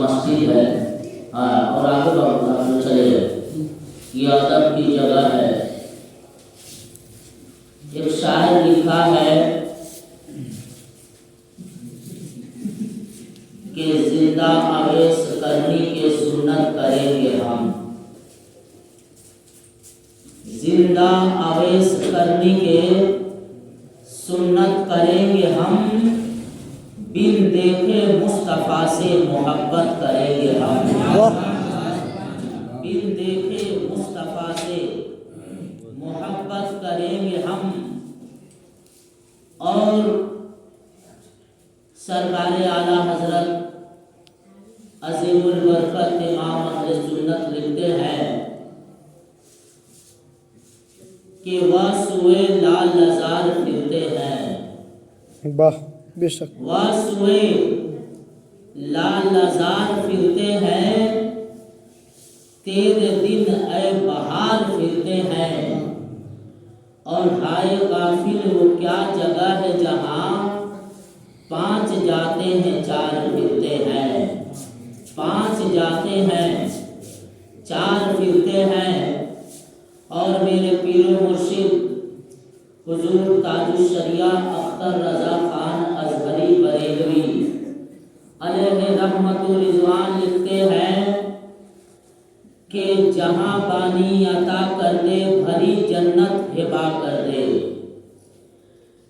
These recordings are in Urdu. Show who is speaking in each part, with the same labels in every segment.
Speaker 1: مسجد ہے، اور آگے بڑھنا چلے، یہ ادب کی جگہ ہے۔ ایک شاعر لکھا ہے کہ زندہ اویس کرنی کے سنت کریں گے ہم، زندہ اویس کرنی کے سنت کریں گے ہم، بن دیکھے مصطفیٰ سے محبت کریں گے ہم، بن دیکھے مصطفیٰ سے محبت کریں گے ہم۔ اور سرکار اعلیٰ حضرت عظیم البرکت امام اہل سنت لکھتے ہیں کہ وہ سوئے لال لزار پھرتے ہیں،
Speaker 2: واہ بے شک،
Speaker 1: وہ سوئے لال لزار پھرتے ہیں، تیرے دن اے بہار پھرتے ہیں، اور ہائے غافل وہ کیا جگہ ہے جہاں 5 جاتے ہیں 4 پھرتے ہیں، 5 جاتے ہیں 4 پھرتے ہیں۔ اور میرے پیر و مرشد حضور تاج الشریعہ اختر رضا خان ازہری بریلوی علیہ رحمت و رضوان لکھتے ہیں کہ جہاں بانی عطا کر دے بھری جنت ہبا کر دے،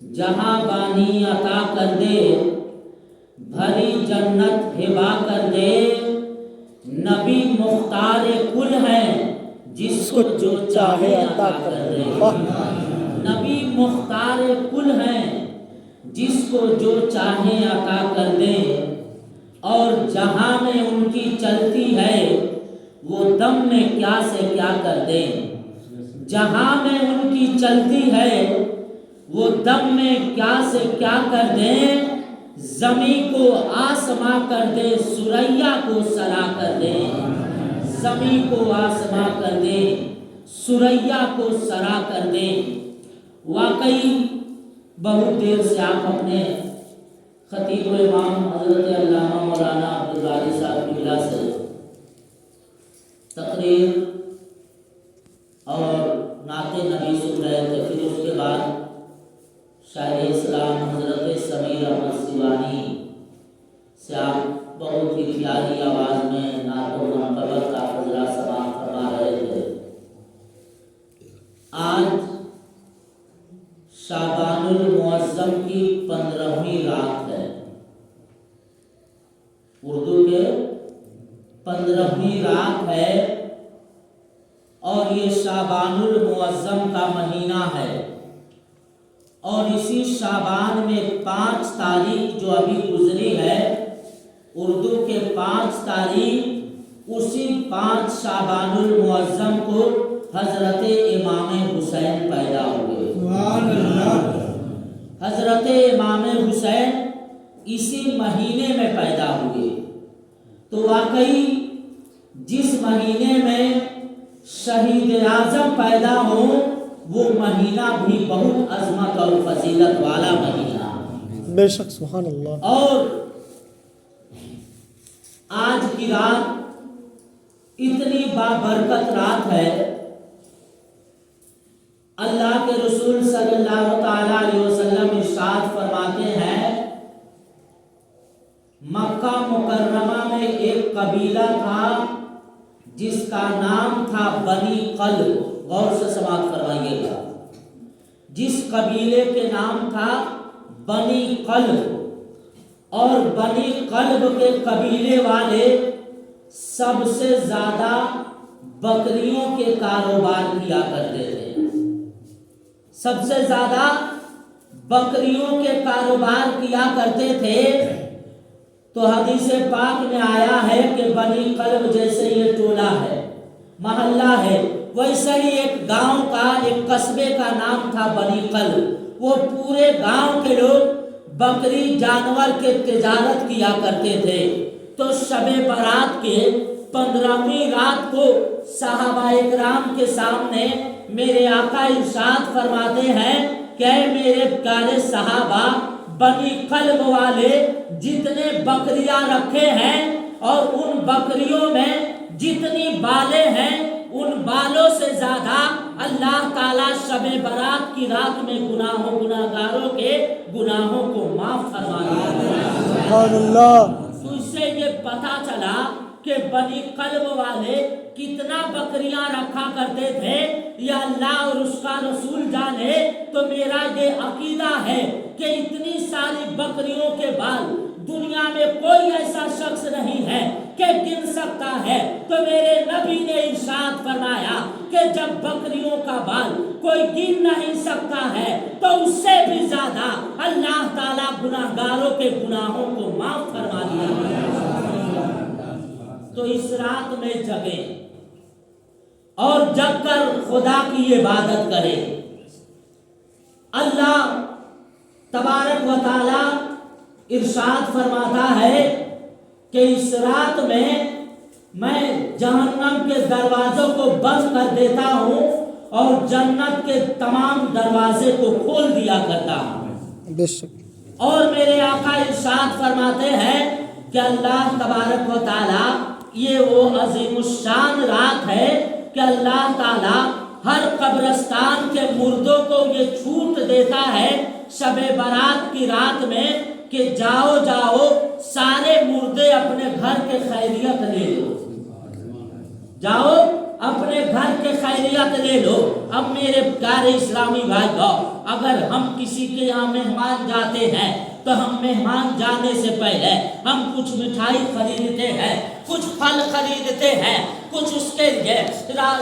Speaker 1: جہاں بانی عطا کر دے بھری جنت ہبا کر دے، نبی مختار کل ہے جس کو جو چاہے عطا کر دے، نبی مختار کل ہے جس کو جو چاہے عطا کر دے، اور جہاں میں ان کی چلتی ہے وہ دم میں کیا سے کیا کر دے، جہاں میں ان کی چلتی ہے وہ دم میں کیا سے کیا کر دے، زمین کو آسماں کر دے سریا کو سرا کر دے، زمین کو آسماں کر دے سریا کو سرا کر دے۔ واقعی بہت دیر سے آپ اپنے خطیب و امام حضرت علامہ مولانا عبدالباری صاحب کی بلا سے تقریر اور نعت نبی سن رہے تھے، پھر اس کے بعد شاعر اسلام حضرت سمیر احمد سیوانی سے آپ بہت ہی پیاری آواز میں نعت و منقبت کا فضلہ سماعت فرما رہے تھے۔ آج شعبان المعظم کی 15ویں رات ہے، اردو کے 15ویں رات ہے، اور یہ شعبان المعظم کا مہینہ ہے، اور اسی شعبان میں 5 تاریخ جو ابھی گزری ہے، اردو کے 5 تاریخ، اسی 5 شعبان المعظم کو حضرت امام حسین پیدا ہوئے، حضرت امام حسین اسی مہینے میں پیدا ہوئے۔ تو واقعی جس مہینے میں شہید اعظم پیدا ہو وہ مہینہ بھی بہت عظمت اور فضیلت والا مہینہ،
Speaker 2: بے شک، سبحان اللہ۔
Speaker 1: اور آج کی رات اتنی بابرکت رات ہے، اللہ کے رسول صلی اللہ تعالیٰ علیہ وسلم ارشاد فرماتے ہیں، مکہ مکرمہ میں ایک قبیلہ تھا جس کا نام تھا بنی قلب، غور سے سماعت فرمائیے گا، جس قبیلے کے نام تھا بنی قلب، اور بنی قلب کے قبیلے والے سب سے زیادہ بکریوں کے کاروبار کیا کرتے تھے، سب سے زیادہ بکریوں کے کاروبار کیا کرتے تھے۔ تو حدیث پاک میں آیا ہے کہ بنی قلب جیسے یہ ٹولہ ہے، محلہ ہے، ویسے ہی ایک گاؤں کا، ایک قصبے کا نام تھا بنی قلب۔ وہ پورے گاؤں کے لوگ بکری جانور کے تجارت کیا کرتے تھے۔ تو شب برات کے 15ویں رات کو صحابہ اکرام کے سامنے میرے آقا ارشاد فرماتے ہیں کہ اے میرے پیارے صحابہ، بنی قلب والے جتنے بکریاں رکھے ہیں اور ان بکریوں میں جتنی بالیں ہیں ان بالوں سے زیادہ اللہ تعالیٰ شب برات کی رات میں گناہگاروں کے گناہوں کو معاف فرما دیا۔
Speaker 2: سبحان اللہ۔
Speaker 1: تو اس سے یہ پتا چلا کہ بنی قلب والے کتنا بکریاں رکھا کرتے تھے، یا اللہ اور اس کا رسول جانے۔ تو میرا یہ عقیدہ ہے کہ اتنی ساری بکریوں کے بال دنیا میں کوئی ایسا شخص نہیں ہے کہ گن سکتا ہے۔ تو میرے نبی نے ارشاد فرمایا کہ جب بکریوں کا بال کوئی گن نہیں سکتا ہے تو اس سے بھی زیادہ اللہ تعالیٰ گناہگاروں کے گناہوں کو معاف فرما دیا۔ تو اس رات میں جگے اور جگ کر خدا کی عبادت کرے۔ اللہ تبارک و تعالی ارشاد فرماتا ہے کہ اس رات میں جہنم کے دروازوں کو بند کر دیتا ہوں اور جنت کے تمام دروازے کو کھول دیا کرتا ہوں۔
Speaker 2: بے شک۔
Speaker 1: اور میرے آقا ارشاد فرماتے ہیں کہ اللہ تبارک و تعالی یہ وہ عظیم الشان رات ہے کہ اللہ تعالی ہر قبرستان کے مردوں کو یہ چھوٹ دیتا ہے شب برات کی رات میں کہ جاؤ سارے مردے اپنے گھر کے خیریت لے لو، جاؤ اپنے گھر کے خیریت لے لو۔ اب میرے پیارے اسلامی بھائیو، اگر ہم کسی کے یہاں مہمان جاتے ہیں تو ہم مہمان جانے سے پہلے ہم کچھ مٹھائی خریدتے ہیں، کچھ پھل خریدتے ہیں، کچھ اس کے لیے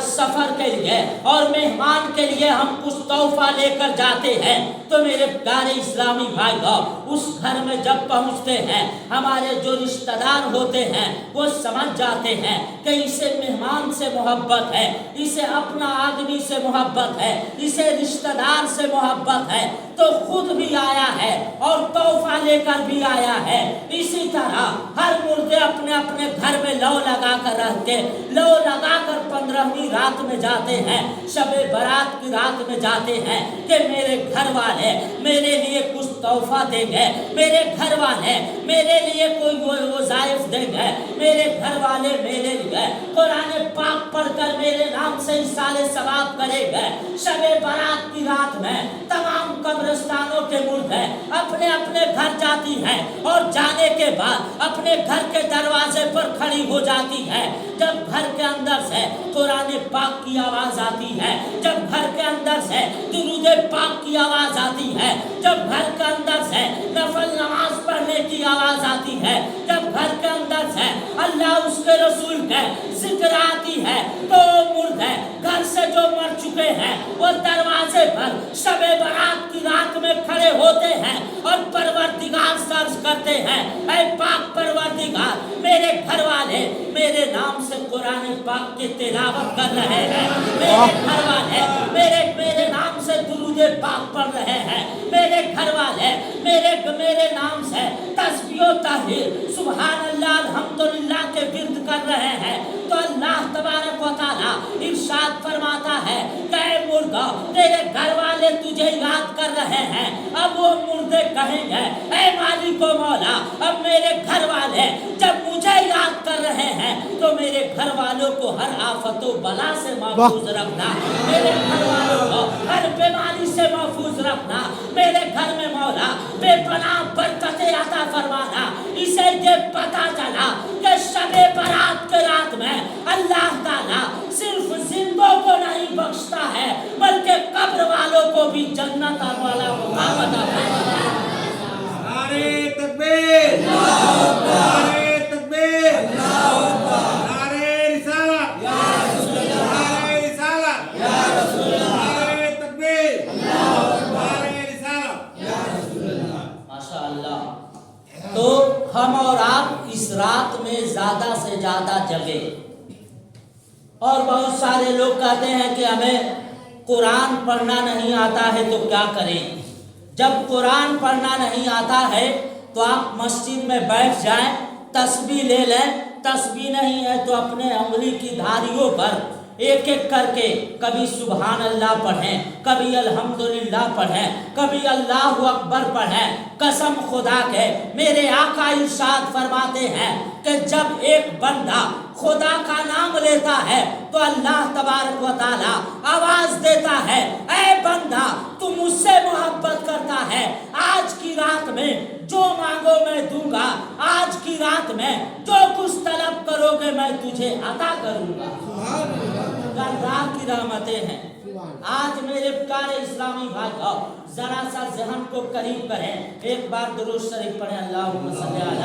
Speaker 1: سفر کے لیے اور مہمان کے لیے ہم کچھ تحفہ لے کر جاتے ہیں۔ تو میرے پیارے اسلامی بھائیو، اس گھر میں جب پہنچتے ہیں ہمارے جو رشتہ دار ہوتے ہیں وہ سمجھ جاتے ہیں کہ اسے مہمان سے محبت ہے، اسے اپنا آدمی سے محبت ہے، اسے رشتہ دار سے محبت ہے، تو خود بھی آیا ہے اور تحفہ لے کر بھی آیا ہے۔ اسی طرح ہر مردے اپنے اپنے گھر میں لو لگا کر رہ کے لو لگا کر 15ویں رات میں جاتے ہیں، شب برات کی رات میں جاتے ہیں کہ میرے گھر والے میرے لیے کچھ تحفہ دیں گے، میرے گھر والے میرے لیے کوئی وظائف دیں گے، میرے گھر والے میرے لیے قرآن پاک پڑھ کر میرے نام سے اِرسال ثواب کریں گے۔ شب برات کی رات میں تمام قبرستانوں کے مردے اپنے اپنے گھر جاتی ہیں اور جانے کے بعد اپنے گھر کے دروازے پر کھڑی ہو جاتی ہے۔ جب گھر کے اندر سے قرآن پاک کی آواز آتی ہے، جب گھر کے اندر سے درود پاک کی آواز آتی ہے، جب گھر کے اندر سے نفل نماز پڑھنے کی آواز آتی ہے، جب گھر کے اندر سے اللہ اس کے رسول کے ذکر آتی ہے، تو مردے گھر سے جو مر چکے ہیں وہ دروازے پر شب برات کی رات میں کھڑے ہوتے ہیں اور پروردگار سے عرض کرتے ہیں، اے پاک پروردگار، میرے گھر والے میرے نام سے قرآن پاک کی تلاوت کر رہے ہیں، میرے گھر والے میرے نام سے درود پاک پڑھ رہے ہیں، میرے گھر والے میرے نام سے تسبیح و تحلیل سبحان اللہ الحمدللہ کے ورد کر رہے ہیں۔ تو اللہ تبارک و تعالی ارشاد فرماتا ہے کہ اے مردہ، تیرے گھر والے تجھے یاد کر رہے ہیں۔ اب وہ مردے کہیں گے، اے مالک و مولا، اب میرے گھر والے جب مجھے یاد کر رہے ہیں تو میرے گھر والوں کو ہر آفت و بلا سے محفوظ رکھنا، میرے گھر والوں کو ہر بیماری سے محفوظ رکھنا، میرے گھر میں مولا بے پناہ برکتیں عطا فرمانا۔ اسے یہ پتا چلا کہ شب برات کے رات میں اللہ تعالیٰ صرف زندوں کو نہیں بخشتا ہے بلکہ قبر والوں کو بھی جنت والا مقام عطا فرماتا ہے۔
Speaker 3: نعرے تکبیر، نعرے تکبیر، نعرے رسالت، نعرے رسالت، نعرے تکبیر، نعرے رسالت۔
Speaker 1: ماشاء اللہ۔ تو ہم اور آپ اس رات میں زیادہ سے زیادہ جگے، اور بہت سارے لوگ کہتے ہیں کہ ہمیں قرآن پڑھنا نہیں آتا ہے تو کیا کریں؟ جب قرآن پڑھنا نہیں آتا ہے تو آپ مسجد میں بیٹھ جائیں، تسبیح لے لیں، تسبیح نہیں ہے تو اپنے انگلی کی دھاریوں پر ایک ایک کر کے کبھی سبحان اللہ پڑھیں، کبھی الحمدللہ پڑھیں، کبھی اللہ اکبر پڑھیں۔ قسم خدا کے میرے آقا ارشاد فرماتے ہیں کہ جب ایک بندہ خدا کا نام لیتا ہے تو اللہ تبارک و تعالی آواز دیتا ہے، اے بندہ تو مجھ سے محبت کرتا ہے، آج کی رات میں جو مانگو میں دوں گا، آج کی رات میں جو کچھ طلب کرو گے میں تجھے عطا کروں گا۔ اللہ کی رحمتیں ہیں۔ آج میرے پیارے اسلامی بھائیو ذرا سا ذہن کو قریب کریں، ایک بار درود شریف پڑھیں، اللہم صلی علی